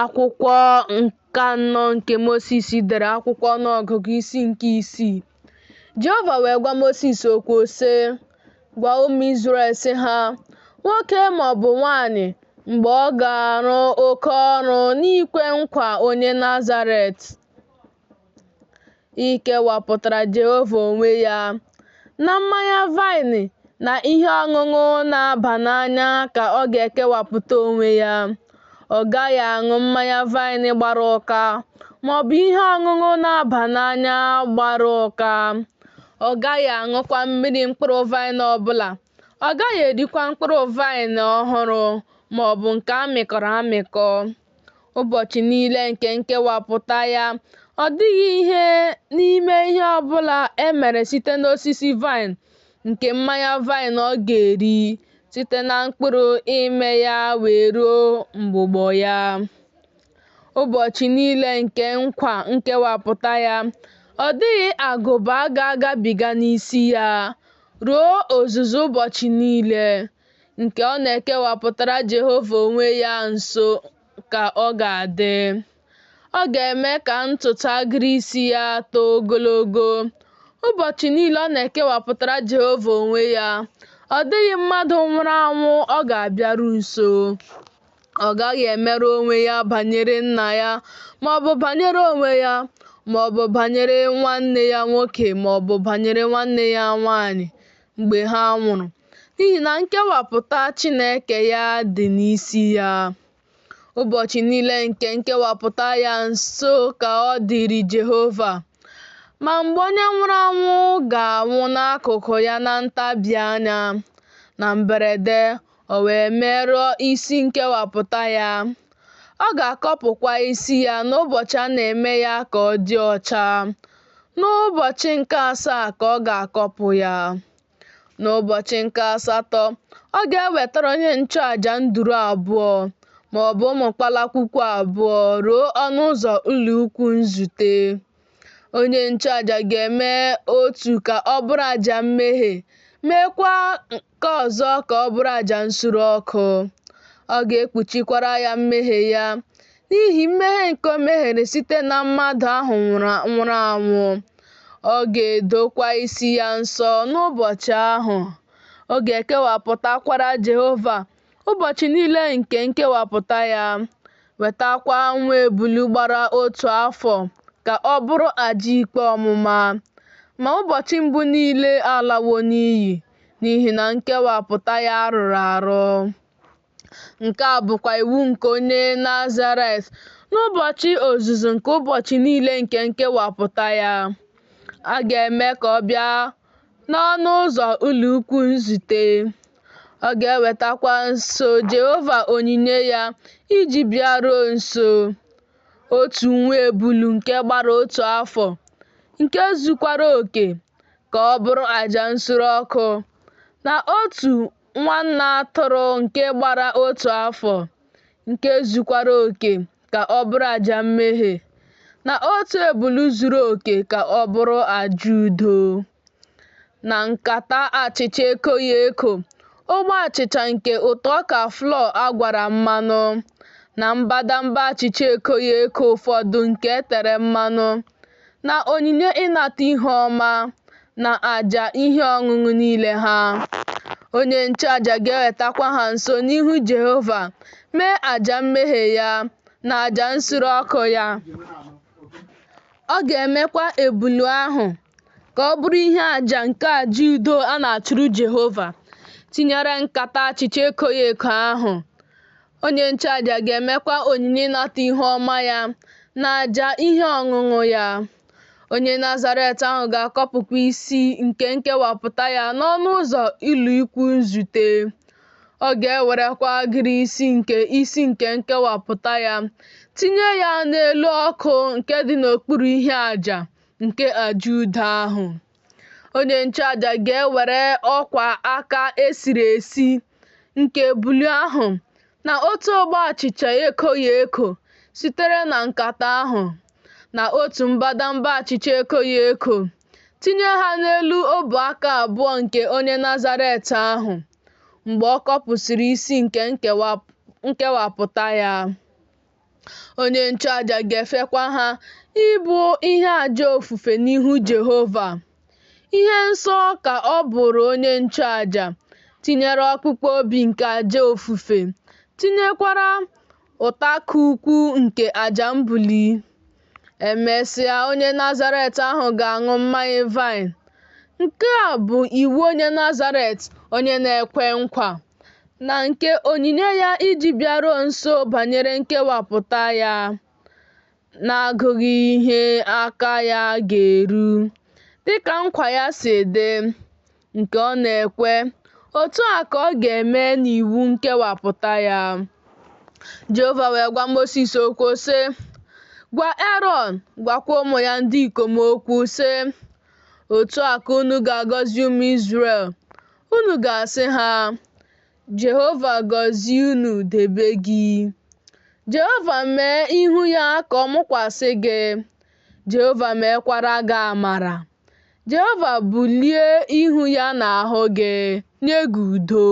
Akwụkwọ nke anọ nke Mosis dere akwụkwọ ọnụọgụgụ isi nke 6. Jehova wee gwa Mosis okwu sị, "Gwa ụmụ Izrel sị ha, nwoke maọbụ nwanyị mgbe ọ ga-arụ oke ọrụ n'ikwe nkwa onye Nazaret ikewapụtara Jehova onwe ya na mmanya vaịnị na ihe ọṅụṅụ na-aba n'anya ka ọ ga-ekewapụta onwe ya. Ọ gaghị aṅụ mmanya vaịnị gbara ụka maọbụ ihe ọṅụṅụ na-aba n'anya gbara ụka. Ọ gaghị aṅụkwa mmiri mkpụrụ vaịnị ọbụla. Ọ gaghị erikwa mkpụrụ vaịnị ọhụrụ maọbụ nke a mịkọrọ amịkọ. Ụbọchị niile nke nkewapụta ya, ọ dịghị ihe n'ime ihe ọbụla e mere site n'osisi vaịnị nke mmanya vaịnị ọ ga-eri site na mkpụrụ ime ya wee ruo mgbọgbọ ya. Ụbọchị niile nke nkwa nkewapụta ya, ọ dịghị agụba ga-agabiga n'isi ya ruo ozuzu ụbọchị niile nke ọ na-ekewapụtara Jehova onwe ya nso ka ọ ga-adị. Ọ ga-eme ka ntutu agịrị isi ya too ogologo. Ụbọchị niile ọ na-ekewapụtara Jehova onwe ya, ọ dịghị mmadụ nwụrụ anwụ ọ ga-abịaru nso. Ọ gaghị emerụ onwe ya banyere nna ya maọbụ banyere onwe ya maọbụ banyere nwanne ya nwoke maọbụ banyere nwanne ya nwanyị mgbe ha nwụrụ, n'ihi na nkewapụta Chineke ya dị n'isi ya. Ụbọchị niile nke nkewapụta ya nso ka ọ dịrị Jehova. Ma mgbe onye nwụrụ anwụ ga-anwụ n'akụkụ ya na ntabi anya, na mberede o wee merụọ isi nkewapụta ya, ọ ga-akọpụkwa isi ya n'ụbọchị a na-eme ya ka ọ dị ọcha. N'ụbọchị nke 7 ka ọ ga-akọpụ ya. N'ụbọchị nke 8 ọ ga-ewetara onye nchụaja nduru abụọ maọbụ ụmụ kpalakwukwu abụọ ruo ọnụ ụzọ ụlọ ikwu nzute. Onye nchụaja ga-eme otu ka ọ bụrụ àjà mmehie, meekwa nke ọzọ ka ọ bụrụ àjà nsure ọkụ. Ọ ga-ekpuchikwara ya mmehie ya n'ihi mmehie nke o mehiere site na mmadụ ahụ nwụrụ anwụ. Ọ ga-edokwa isi ya nsọ n'ụbọchị ahụ. Ọ ga-ekewapụtakwara Jehova ụbọchị niile nke nkewapụta ya, wetakwa nwa ebulu gbara 1 afọ ka ọ bụrụ àjà ikpe ọmụma. Ma ụbọchị mbụ niile alawo n'iyi n'ihi na nkewapụta ya rụrụ arụ. Nke a bụkwa iwu nke onye Nazaret n'ụbọchị ozuzu nke ụbọchị niile nke nkewapụta ya. A ga-eme ka ọ bịa n'ọnụ ụzọ ụlọ ikwu nzute. Ọ ga-ewetakwa nso Jehova onyinye ya iji bịaruo nso: otu nwa ebulu nke gbara 1 afọ, nke zukwara oke ka ọ bụrụ àjà nsure ọkụ, na otu nwa nna atụrụ nke gbara 1 afọ, nke zukwara oke ka ọ bụrụ àjà mmehie, na otu ebulu zuru oke ka ọ bụrụ àjà udo. Na nkata achịcha ekoghị eko, ogbe achịcha nke ụtọ ọka flọọ agwara mmanụ, na mbadamba achịcha ekoghị eko ụfọdụ nke e tere mmanụ, na onyinye ịnata ihe ọma, na àjà ihe ọṅụṅụ niile ha. Onye nchụaja ga-ewetakwa ha nso n'ihu Jehova, mee àjà mmehie ya na àjà nsure ọkụ ya. Ọ ga-emekwa ebulu ahụ ka ọ bụrụ ihe àjà nke àjà udo a na-achụrụ Jehova, tinyere nkata achịcha ekoghị eko ahụ. Onye nchụaja ga-emekwa onyinye ịnata ihe ọma ya na àjà ihe ọṅụṅụ ya. Onye Nazaret ahụ ga-akọpụkwa isi nke nkewapụta ya n'ọnụ ụzọ ụlọ ikwu nzute. Ọ ga-ewerekwa agịrị isi nke nkewapụta ya tinye ya n'elu ọkụ nke dị n'okpuru ihe àjà nke àjà udo ahụ. Onye nchụaja ga-ewere ọkwa aka esiri esi nke ebulu ahụ na otu ogbe achịcha ekoghị eko sitere na nkata ahụ, na otu mbadamba achịcha ekoghị eko, tinye ha n'elu ọbụ aka abụọ nke onye Nazaret ahụ mgbe ọ kọpụsịrị isi nke nkewapụta ya. Onye nchụaja ga-efekwa ha ịbụ ihe àjà ofufe n'ihu Jehova. Ihe nsọ ka ọ bụrụ onye nchụaja, tinyere ọkpụkpọ obi nke àjà ofufe, tinyekwara ụtaka ukwu nke àjà mbuli. Emesịa, onye Nazaret ahụ ga-aṅụ mmanya vaịn. Nke a bụ iwu onye Nazaret, onye na-ekwe nkwa, na nke onyinye ya iji bịaruo nso banyere nkewapụta ya, na-agụghị ihe aka ya ga-eru, dịka nkwa ya si dị, nke ọ na-ekwe. Otu a ka ọ ga-eme n'iwu nkewapụta ya. Jehova wee gwa Mosis okwu sị, "Gwa Erọn, gwakwa ụmụ ya ndị ikom okwu sị, otu a ka unu ga-agọzi ụmụ Izrel. Unu ga-asị ha, Jehova gọzie unu, debe gị. Jehova mee ihu ya ka ọ mụkwasị gị. Jehova meekwara gị amara. Jehova bulie ihu ya n'ahụ gị, nye gị udo.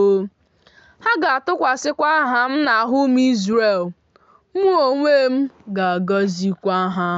Ha ga-atụkwasịkwa aha m n'ahụ ụmụ Izrel. Mụ onwe m ga-agọzikwa ha."